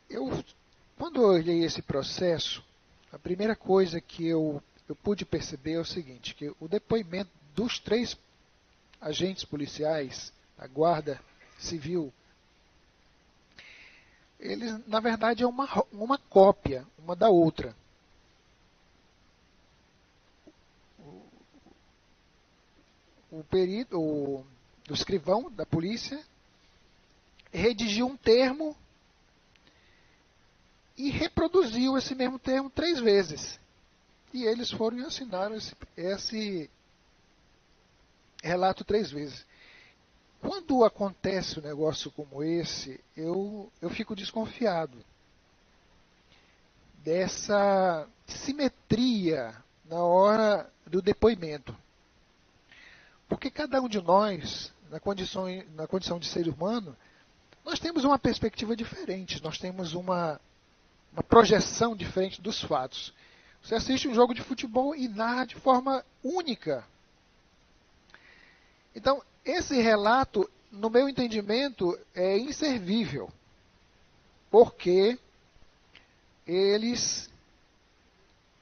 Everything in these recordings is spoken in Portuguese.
Eu, quando eu olhei esse processo, a primeira coisa que eu pude perceber é o seguinte, que o depoimento dos três agentes policiais, da Guarda Civil, eles, na verdade, é uma cópia uma da outra. O perito, o escrivão da polícia, redigiu um termo e reproduziu esse mesmo termo 3 vezes. E eles foram e assinaram esse relato 3 vezes. Quando acontece um negócio como esse, eu fico desconfiado dessa simetria na hora do depoimento. Porque cada um de nós, na condição de ser humano, nós temos uma perspectiva diferente, nós temos uma projeção diferente dos fatos. Você assiste um jogo de futebol e narra de forma única. Então, esse relato, no meu entendimento, é inservível, porque eles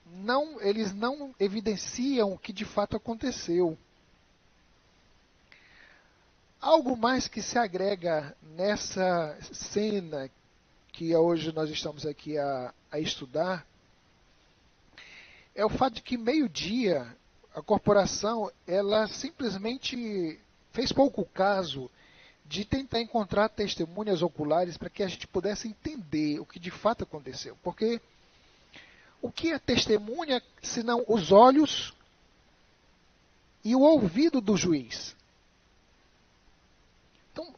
não evidenciam o que de fato aconteceu. Algo mais que se agrega nessa cena que hoje nós estamos aqui a estudar é o fato de que meio-dia a corporação ela simplesmente fez pouco caso de tentar encontrar testemunhas oculares para que a gente pudesse entender o que de fato aconteceu. Porque o que é testemunha senão os olhos e o ouvido do juiz? Então,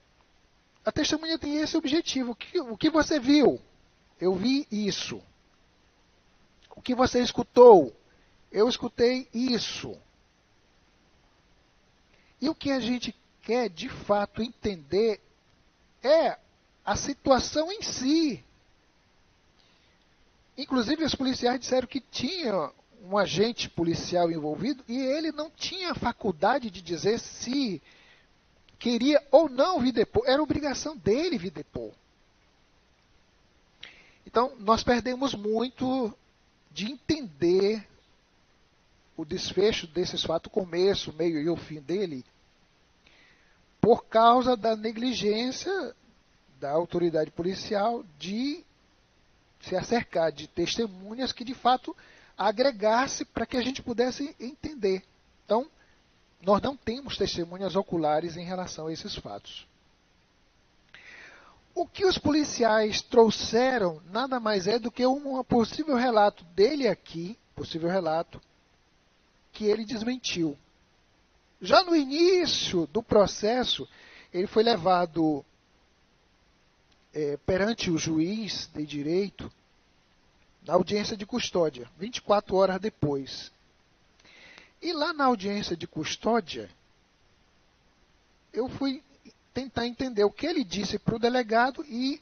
a testemunha tem esse objetivo. O que você viu? Eu vi isso. O que você escutou? Eu escutei isso. E o que a gente quer de fato entender é a situação em si. Inclusive, os policiais disseram que tinha um agente policial envolvido e ele não tinha faculdade de dizer se queria ou não vir depor. Era obrigação dele vir depor. Então, nós perdemos muito de entender o desfecho desses fatos, o começo, o meio e o fim dele, por causa da negligência da autoridade policial de se acercar de testemunhas que de fato agregasse para que a gente pudesse entender. Então, nós não temos testemunhas oculares em relação a esses fatos. O que os policiais trouxeram nada mais é do que um possível relato dele aqui, possível relato, que ele desmentiu. Já no início do processo, ele foi levado perante o juiz de direito na audiência de custódia, 24 horas depois. E lá na audiência de custódia, eu fui tentar entender o que ele disse para o delegado e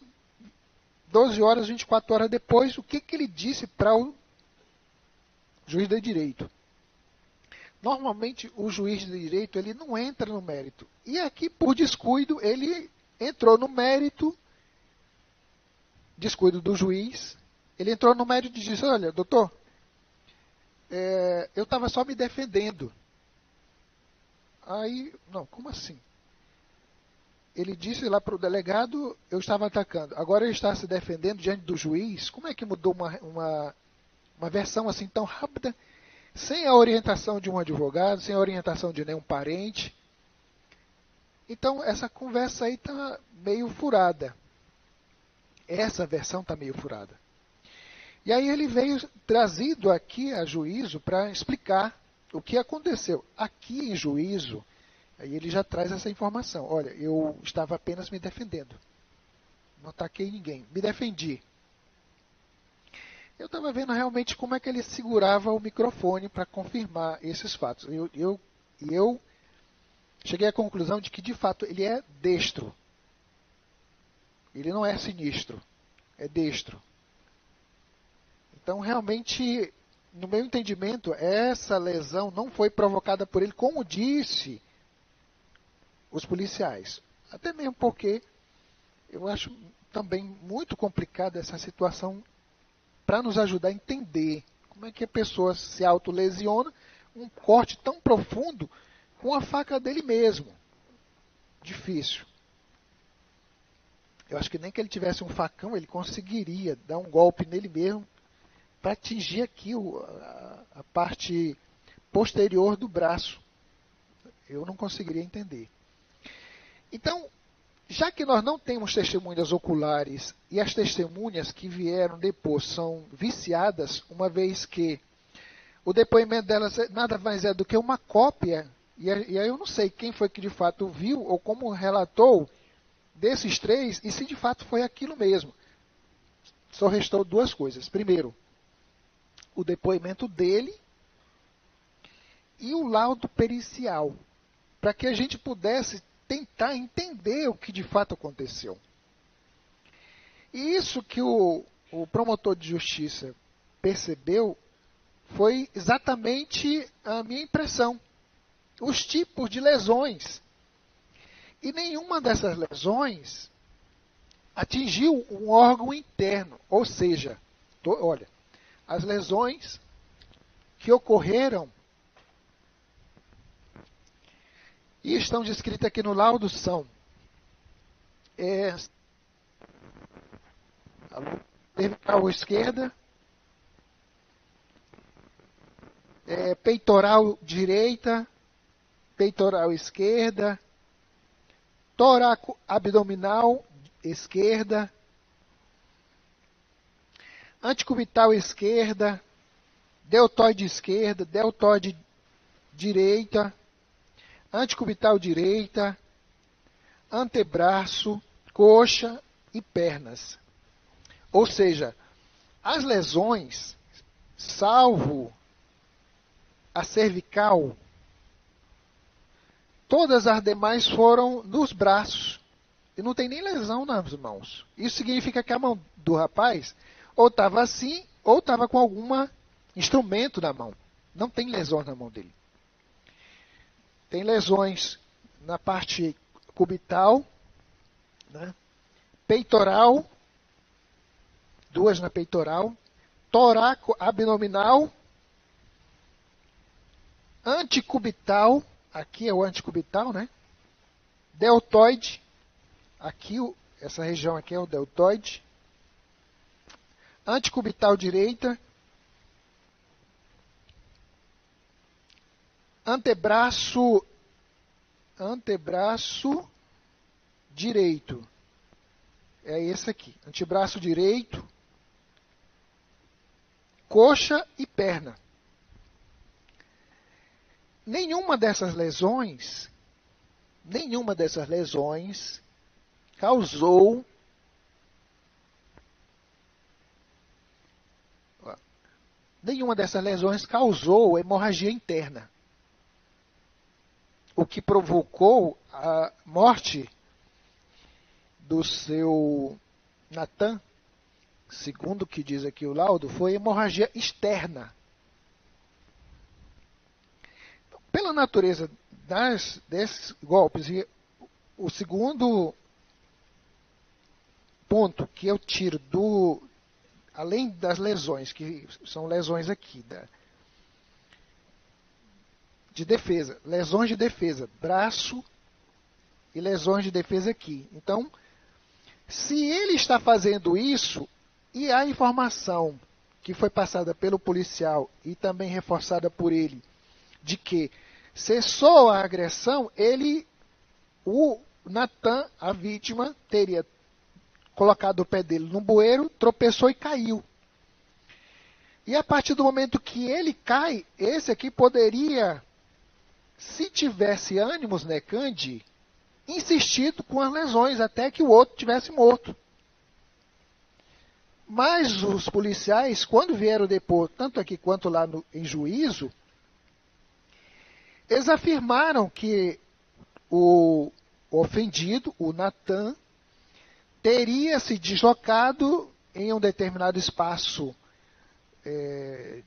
12 horas, 24 horas depois, o que ele disse para o juiz de direito. Normalmente, o juiz de direito ele não entra no mérito. E aqui, por descuido, ele entrou no mérito, descuido do juiz, ele entrou no mérito e disse, olha, doutor, eu estava só me defendendo. Aí, não, como assim? Ele disse lá para o delegado, eu estava atacando. Agora ele está se defendendo diante do juiz. Como é que mudou uma versão assim tão rápida, sem a orientação de um advogado, sem a orientação de nenhum parente? Então, essa conversa aí está meio furada. Essa versão está meio furada. E aí ele veio trazido aqui a juízo para explicar o que aconteceu. Aqui em juízo, aí ele já traz essa informação. Olha, eu estava apenas me defendendo. Não ataquei ninguém. Me defendi. Eu estava vendo realmente como é que ele segurava o microfone para confirmar esses fatos. Eu cheguei à conclusão de que, de fato, ele é destro. Ele não é sinistro. É destro. Então, realmente, no meu entendimento, essa lesão não foi provocada por ele, como disse os policiais. Até mesmo porque eu acho também muito complicada essa situação para nos ajudar a entender como é que a pessoa se autolesiona, um corte tão profundo com a faca dele mesmo. Difícil. Eu acho que nem que ele tivesse um facão, ele conseguiria dar um golpe nele mesmo para atingir aqui a parte posterior do braço. Eu não conseguiria entender. Então, já que nós não temos testemunhas oculares e as testemunhas que vieram depois são viciadas, uma vez que o depoimento delas nada mais é do que uma cópia, e aí eu não sei quem foi que de fato viu ou como relatou desses três e se de fato foi aquilo mesmo. Só restou duas coisas. Primeiro, o depoimento dele e o laudo pericial, para que a gente pudesse tentar entender o que de fato aconteceu. E isso que o promotor de justiça percebeu foi exatamente a minha impressão. Os tipos de lesões. E nenhuma dessas lesões atingiu um órgão interno. Ou seja, olha, as lesões que ocorreram e estão descritas aqui no laudo são cervical esquerda, peitoral direita, peitoral esquerda, tórax abdominal esquerda, antecubital esquerda, deltoide esquerda, deltoide direita, antecubital direita, antebraço, coxa e pernas. Ou seja, as lesões, salvo a cervical, todas as demais foram nos braços. E não tem nem lesão nas mãos. Isso significa que a mão do rapaz ou estava assim, ou estava com algum instrumento na mão. Não tem lesões na mão dele. Tem lesões na parte cubital, né? Peitoral, duas na peitoral, torácico abdominal, antecubital, aqui é o antecubital, né? Deltoide, aqui essa região aqui é o deltoide, antecubital direita, antebraço direito. É esse aqui, antebraço direito, coxa e perna. Nenhuma dessas lesões causou hemorragia interna, o que provocou a morte do seu Natan, segundo o que diz aqui o laudo, foi hemorragia externa. Pela natureza desses golpes, e o segundo ponto que eu tiro além das lesões, que são lesões aqui, de defesa, lesões de defesa, braço e lesões de defesa aqui. Então, se ele está fazendo isso, e a informação que foi passada pelo policial e também reforçada por ele, de que cessou a agressão, o Natan, a vítima, teria colocado o pé dele no bueiro, tropeçou e caiu. E a partir do momento que ele cai, esse aqui poderia, se tivesse ânimos necandi, insistido com as lesões até que o outro tivesse morto. Mas os policiais, quando vieram depor, tanto aqui quanto lá em juízo, eles afirmaram que o ofendido, o Natan, teria se deslocado em um determinado espaço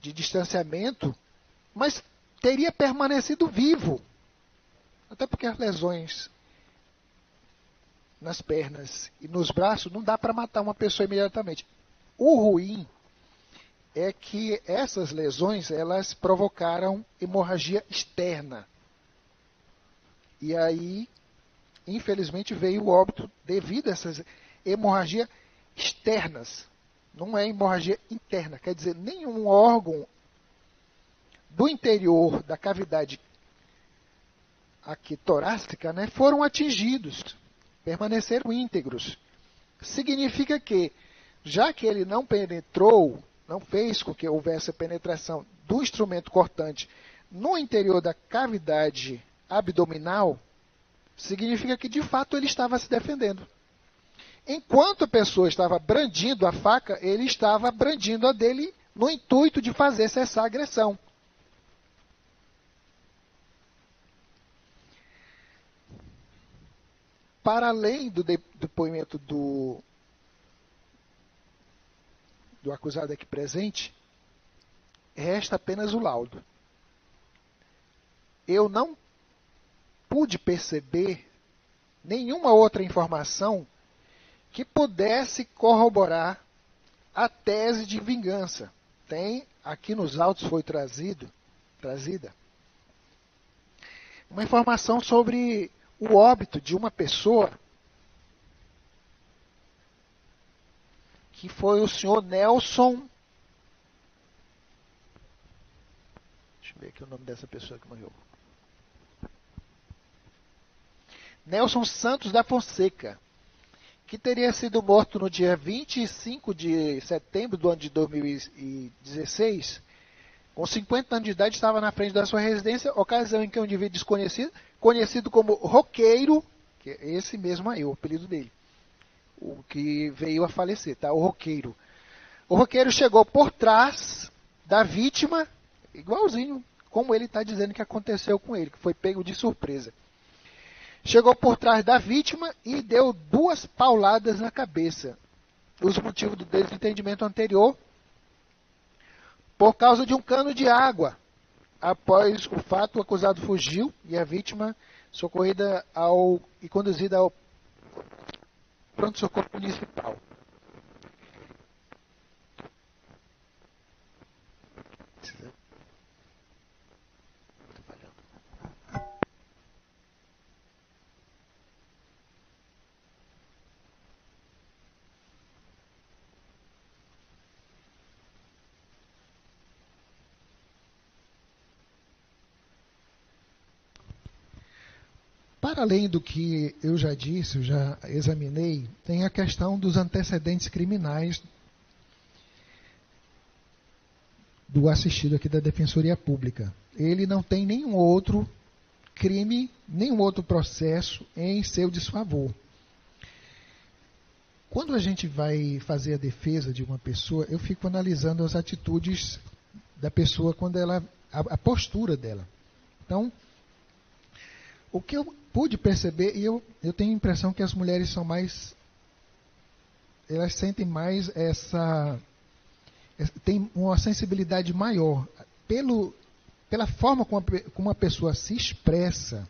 de distanciamento, mas teria permanecido vivo. Até porque as lesões nas pernas e nos braços, não dá para matar uma pessoa imediatamente. O ruim é que essas lesões, elas provocaram hemorragia externa. E aí, infelizmente, veio o óbito devido a essas hemorragias externas. Não é hemorragia interna, quer dizer, nenhum órgão do interior da cavidade aqui torácica, né, foram atingidos, permaneceram íntegros. Significa que, já que ele não penetrou, não fez com que houvesse a penetração do instrumento cortante no interior da cavidade abdominal, significa que de fato ele estava se defendendo. Enquanto a pessoa estava brandindo a faca, ele estava brandindo a dele no intuito de fazer cessar a agressão. Para além do depoimento do acusado aqui presente, resta apenas o laudo. Eu não pude perceber nenhuma outra informação que pudesse corroborar a tese de vingança. Tem, aqui nos autos foi trazida uma informação sobre o óbito de uma pessoa, que foi o senhor Nelson. Deixa eu ver aqui o nome dessa pessoa que morreu. Nelson Santos da Fonseca, que teria sido morto no dia 25 de setembro do ano de 2016, com 50 anos de idade, estava na frente da sua residência, ocasião em que um indivíduo desconhecido, conhecido como Roqueiro, que é esse mesmo aí, o apelido dele, o que veio a falecer, tá? O Roqueiro. O Roqueiro chegou por trás da vítima, igualzinho como ele está dizendo que aconteceu com ele, que foi pego de surpresa. Chegou por trás da vítima e deu 2 pauladas na cabeça. Os motivos do desentendimento anterior, por causa de um cano de água. Após o fato, o acusado fugiu e a vítima socorrida e conduzida ao pronto-socorro municipal. Para além do que eu já disse, eu já examinei, tem a questão dos antecedentes criminais do assistido aqui da Defensoria Pública. Ele não tem nenhum outro crime, nenhum outro processo em seu desfavor. Quando a gente vai fazer a defesa de uma pessoa, eu fico analisando as atitudes da pessoa, quando a postura dela. Então, o que eu pude perceber, e eu tenho a impressão que as mulheres são mais, elas sentem mais tem uma sensibilidade maior pela forma como a pessoa se expressa,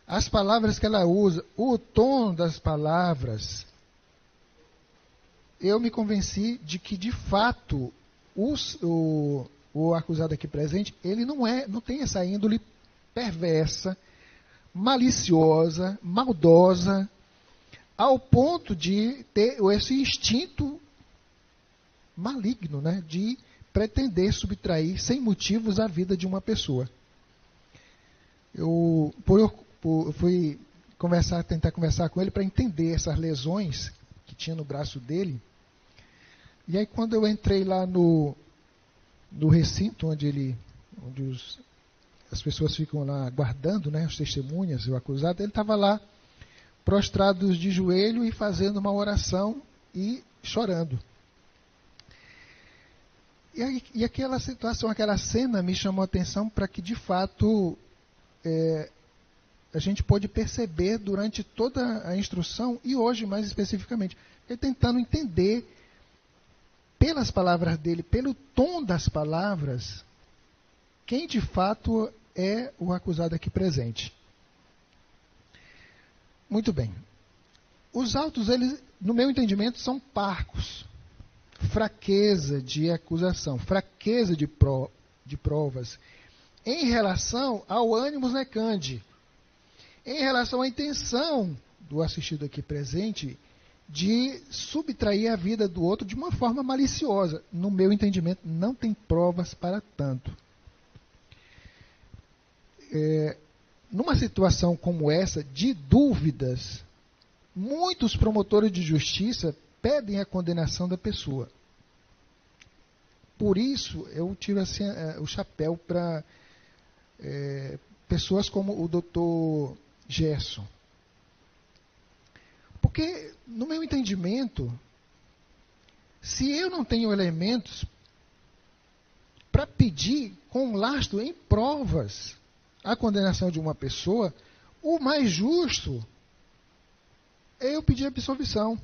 as palavras que ela usa, o tom das palavras. Eu me convenci de que, de fato, o acusado aqui presente, ele não tem essa índole perversa, maliciosa, maldosa, ao ponto de ter esse instinto maligno, né, de pretender subtrair sem motivos a vida de uma pessoa. Eu fui tentar conversar com ele para entender essas lesões que tinha no braço dele. E aí, quando eu entrei lá no recinto onde as pessoas ficam lá aguardando, né, as testemunhas, o acusado, ele estava lá prostrado de joelho e fazendo uma oração e chorando. E aquela situação, aquela cena me chamou a atenção para que, de fato, a gente pôde perceber durante toda a instrução, e hoje mais especificamente, ele tentando entender pelas palavras dele, pelo tom das palavras, quem de fato é o acusado aqui presente. Muito bem. Os autos, eles, no meu entendimento, são parcos. Fraqueza de acusação, fraqueza de provas, em relação ao ânimos necandi, em relação à intenção do assistido aqui presente de subtrair a vida do outro de uma forma maliciosa. No meu entendimento, não tem provas para tanto. Numa situação como essa, de dúvidas, muitos promotores de justiça pedem a condenação da pessoa. Por isso, eu tiro assim, o chapéu para pessoas como o Dr. Gerson. Porque, no meu entendimento, se eu não tenho elementos para pedir com lastro em provas a condenação de uma pessoa, o mais justo é eu pedir absolvição.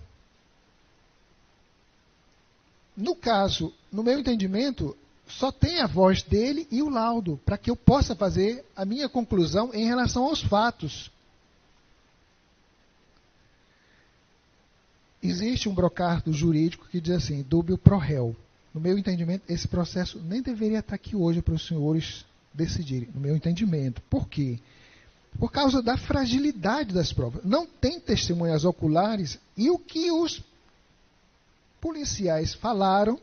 No caso, no meu entendimento, só tem a voz dele e o laudo, para que eu possa fazer a minha conclusão em relação aos fatos. Existe um brocardo jurídico que diz assim, dúbio pro réu. No meu entendimento, esse processo nem deveria estar aqui hoje para os senhores decidirem, no meu entendimento. Por quê? Por causa da fragilidade das provas. Não tem testemunhas oculares e o que os policiais falaram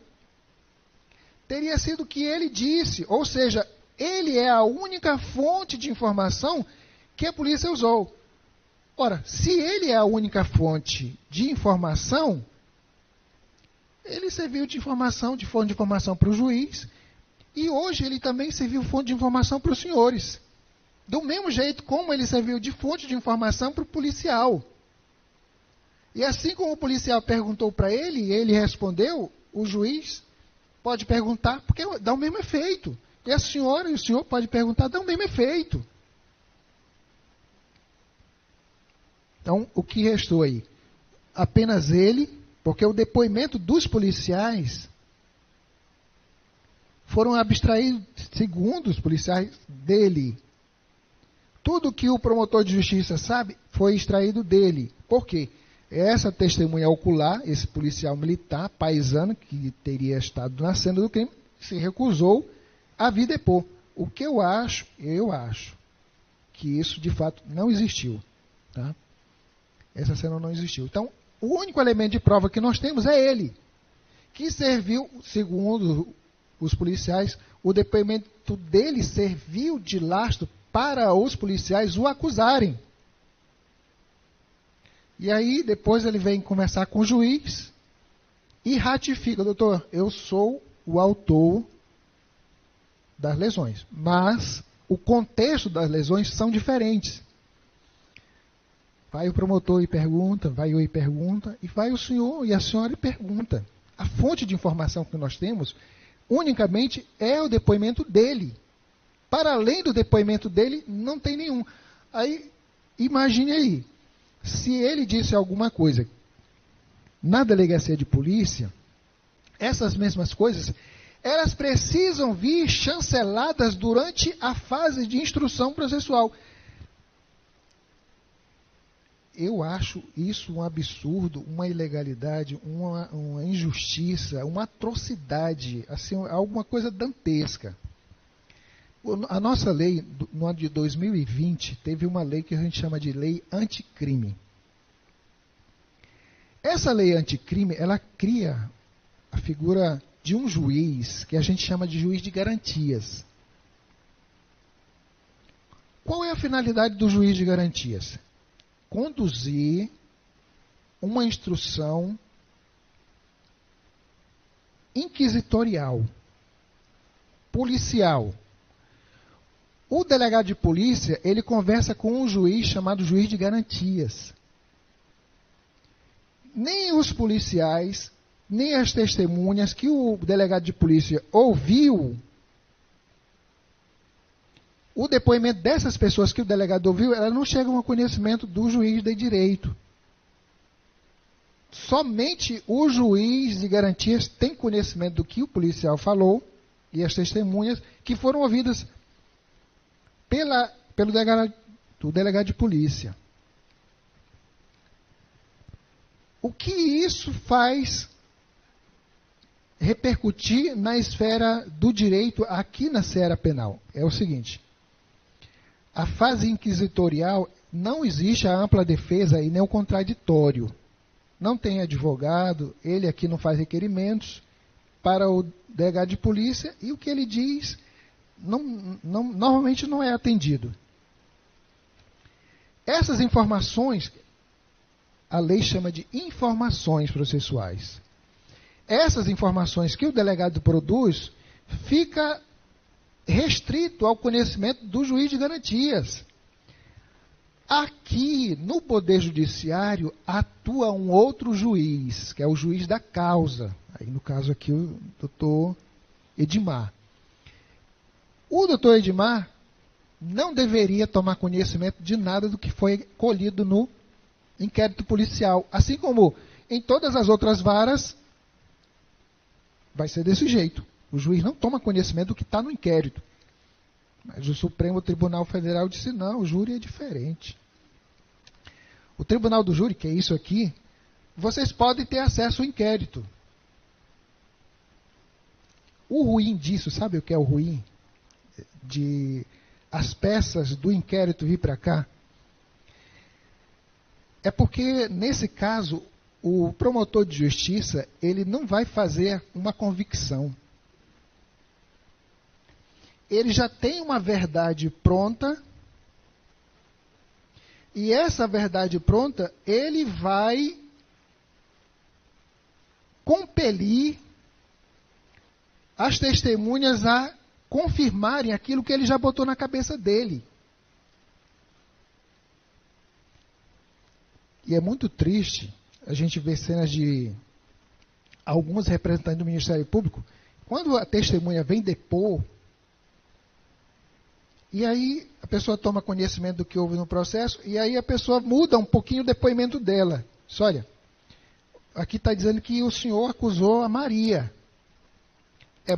teria sido o que ele disse. Ou seja, ele é a única fonte de informação que a polícia usou. Ora, se ele é a única fonte de informação, ele serviu de fonte de informação para o juiz, e hoje ele também serviu fonte de informação para os senhores. Do mesmo jeito como ele serviu de fonte de informação para o policial. E assim como o policial perguntou para ele, e ele respondeu, o juiz pode perguntar, porque dá o mesmo efeito. E a senhora e o senhor pode perguntar, dá o mesmo efeito. Então, o que restou aí? Apenas ele, porque o depoimento dos policiais foram abstraídos, segundo os policiais, dele. Tudo que o promotor de justiça sabe foi extraído dele. Por quê? Essa testemunha ocular, esse policial militar, paisano, que teria estado na cena do crime, se recusou a vir depor. O que eu acho que isso de fato não existiu. Tá? Essa cena não existiu. Então, o único elemento de prova que nós temos é ele, que serviu, segundo os policiais, o depoimento dele serviu de lastro para os policiais o acusarem. E aí, depois ele vem conversar com o juiz e ratifica, doutor, eu sou o autor das lesões, mas o contexto das lesões são diferentes. Vai o promotor e pergunta, vai eu e pergunta, e vai o senhor e a senhora e pergunta. A fonte de informação que nós temos, unicamente, é o depoimento dele. Para além do depoimento dele, não tem nenhum. Aí, imagine aí, se ele disse alguma coisa na delegacia de polícia, essas mesmas coisas, elas precisam vir chanceladas durante a fase de instrução processual. Eu acho isso um absurdo, uma ilegalidade, uma injustiça, uma atrocidade, assim, alguma coisa dantesca. A nossa lei, no ano de 2020, teve uma lei que a gente chama de lei anticrime. Essa lei anticrime, ela cria a figura de um juiz, que a gente chama de juiz de garantias. Qual é a finalidade do juiz de garantias? Conduzir uma instrução inquisitorial, policial. O delegado de polícia, ele conversa com um juiz chamado juiz de garantias. Nem os policiais, nem as testemunhas que o delegado de polícia ouviu, o depoimento dessas pessoas que o delegado ouviu, elas não chegam ao conhecimento do juiz de direito. Somente o juiz de garantias tem conhecimento do que o policial falou e as testemunhas que foram ouvidas pelo delegado de polícia. O que isso faz repercutir na esfera do direito aqui na seara penal? É o seguinte: a fase inquisitorial não existe a ampla defesa e nem o contraditório. Não tem advogado, ele aqui não faz requerimentos para o delegado de polícia e o que ele diz normalmente não é atendido. Essas informações, a lei chama de informações processuais. Essas informações que o delegado produz fica restrito ao conhecimento do juiz de garantias. Aqui, no Poder Judiciário, atua um outro juiz, que é o juiz da causa. Aí, no caso aqui, o doutor Edmar. O doutor Edmar não deveria tomar conhecimento de nada do que foi colhido no inquérito policial. Assim como em todas as outras varas, vai ser desse jeito. O juiz não toma conhecimento do que está no inquérito. Mas o Supremo Tribunal Federal disse, não, o júri é diferente. O Tribunal do Júri, que é isso aqui, vocês podem ter acesso ao inquérito. O ruim disso, sabe o que é o ruim? De as peças do inquérito vir para cá? É porque, nesse caso, o promotor de justiça, ele não vai fazer uma convicção. Ele já tem uma verdade pronta, e essa verdade pronta, ele vai compelir as testemunhas a confirmarem aquilo que ele já botou na cabeça dele. E é muito triste a gente ver cenas de alguns representantes do Ministério Público, quando a testemunha vem depor, e aí a pessoa toma conhecimento do que houve no processo, e aí a pessoa muda um pouquinho o depoimento dela. Diz, olha, aqui está dizendo que o senhor acusou a Maria.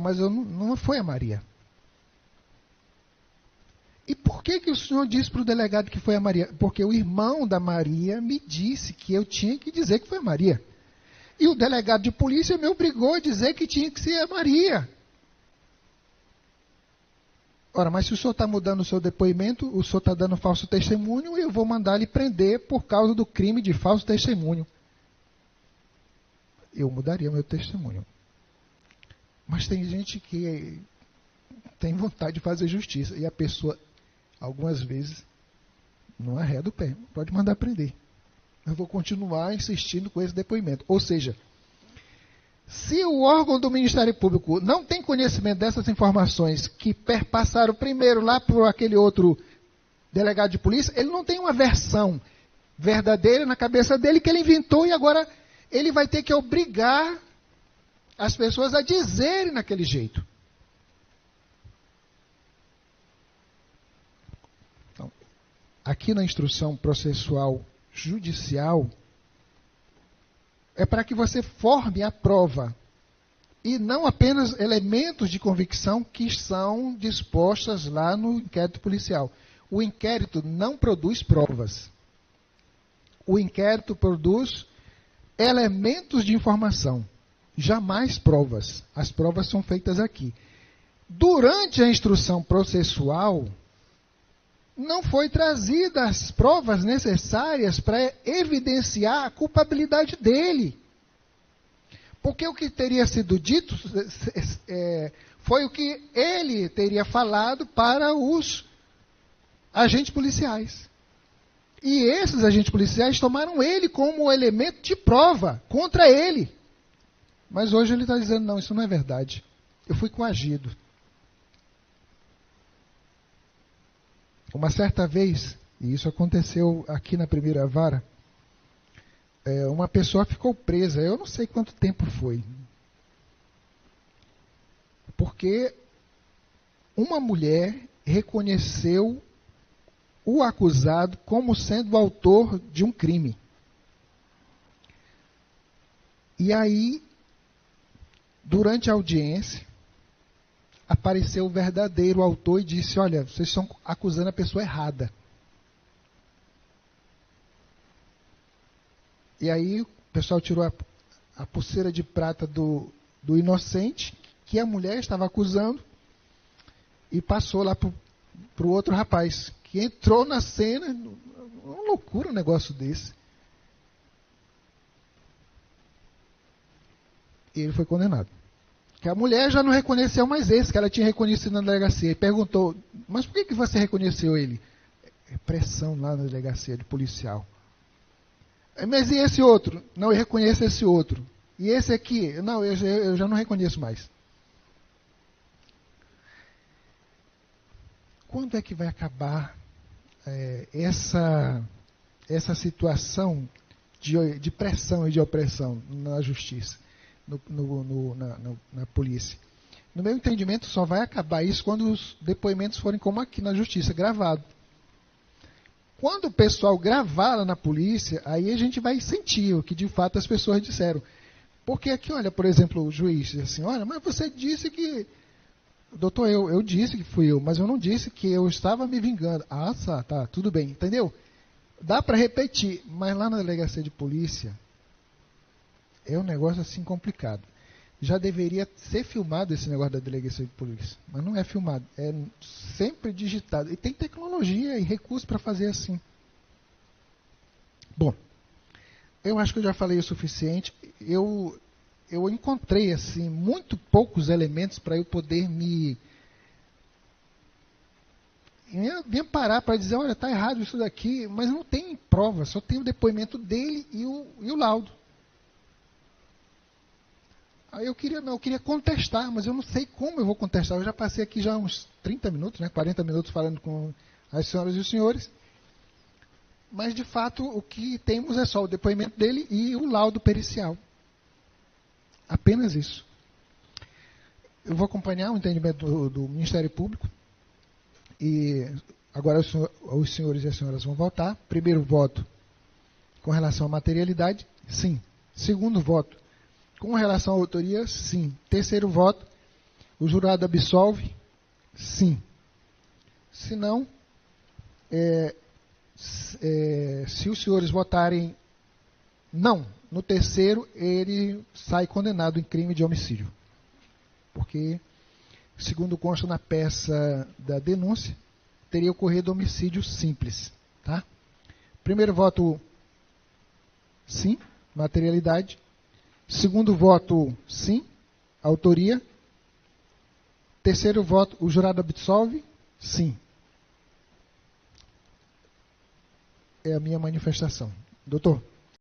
Mas não foi a Maria. E por que o senhor disse para o delegado que foi a Maria? Porque o irmão da Maria me disse que eu tinha que dizer que foi a Maria. E o delegado de polícia me obrigou a dizer que tinha que ser a Maria. Ora, mas se o senhor está mudando o seu depoimento, o senhor está dando falso testemunho, eu vou mandar ele prender por causa do crime de falso testemunho. Eu mudaria meu testemunho. Mas tem gente que tem vontade de fazer justiça. E a pessoa, algumas vezes, não arreda o pé. Pode mandar prender. Eu vou continuar insistindo com esse depoimento. Ou seja, se o órgão do Ministério Público não tem conhecimento dessas informações que perpassaram primeiro lá por aquele outro delegado de polícia, ele não tem uma versão verdadeira na cabeça dele que ele inventou e agora ele vai ter que obrigar as pessoas a dizerem naquele jeito. Então, aqui na instrução processual judicial, é para que você forme a prova e não apenas elementos de convicção que são dispostas lá no inquérito policial. O inquérito não produz provas. O inquérito produz elementos de informação, jamais provas. As provas são feitas aqui. Durante a instrução processual, não foi trazida as provas necessárias para evidenciar a culpabilidade dele. Porque o que teria sido dito foi o que ele teria falado para os agentes policiais. E esses agentes policiais tomaram ele como elemento de prova contra ele. Mas hoje ele está dizendo, não, isso não é verdade. Eu fui coagido. Uma certa vez, e isso aconteceu aqui na primeira vara, uma pessoa ficou presa, eu não sei quanto tempo foi. Porque uma mulher reconheceu o acusado como sendo o autor de um crime. E aí, durante a audiência, apareceu o verdadeiro autor e disse, olha, vocês estão acusando a pessoa errada. E aí, pessoal tirou a pulseira de prata do inocente, que a mulher estava acusando, e passou lá para o outro rapaz, que entrou na cena. Uma loucura um negócio desse. E ele foi condenado. Que a mulher já não reconheceu mais esse, que ela tinha reconhecido na delegacia. E perguntou, mas por que você reconheceu ele? É pressão lá na delegacia de policial. Mas e esse outro? Não, eu reconheço esse outro. E esse aqui? Não, eu já não reconheço mais. Quando é que vai acabar essa situação de pressão e de opressão na justiça, na polícia? No meu entendimento, só vai acabar isso quando os depoimentos forem como aqui na justiça, gravado. Quando o pessoal gravar lá na polícia, aí a gente vai sentir o que de fato as pessoas disseram. Porque aqui, olha, por exemplo, o juiz diz assim, olha, mas você disse que... Doutor, eu disse que fui eu, mas eu não disse que eu estava me vingando. Ah, tá, tudo bem, entendeu? Dá para repetir, mas lá na delegacia de polícia é um negócio assim complicado. Já deveria ser filmado esse negócio da delegacia de polícia, mas não é filmado, é sempre digitado. E tem tecnologia e recurso para fazer assim. Bom, eu acho que eu já falei o suficiente. Eu encontrei assim muito poucos elementos para eu poder me parar para dizer, olha, está errado isso daqui, mas não tem prova, só tem o depoimento dele e o laudo. Aí eu queria contestar, mas eu não sei como eu vou contestar. Eu já passei aqui já uns 30 minutos, 40 minutos falando com as senhoras e os senhores. Mas, de fato, o que temos é só o depoimento dele e o laudo pericial. Apenas isso. Eu vou acompanhar o entendimento do Ministério Público. E agora os senhores e as senhoras vão votar. Primeiro voto com relação à materialidade, sim. Segundo voto com relação à autoria, sim. Terceiro voto, o jurado absolve, sim. Se não, se os senhores votarem não, no terceiro, ele sai condenado em crime de homicídio. Porque, segundo consta na peça da denúncia, teria ocorrido homicídio simples. Tá? Primeiro voto, sim, materialidade. Segundo voto, sim, autoria. Terceiro voto, o jurado absolve, sim. É a minha manifestação. Doutor?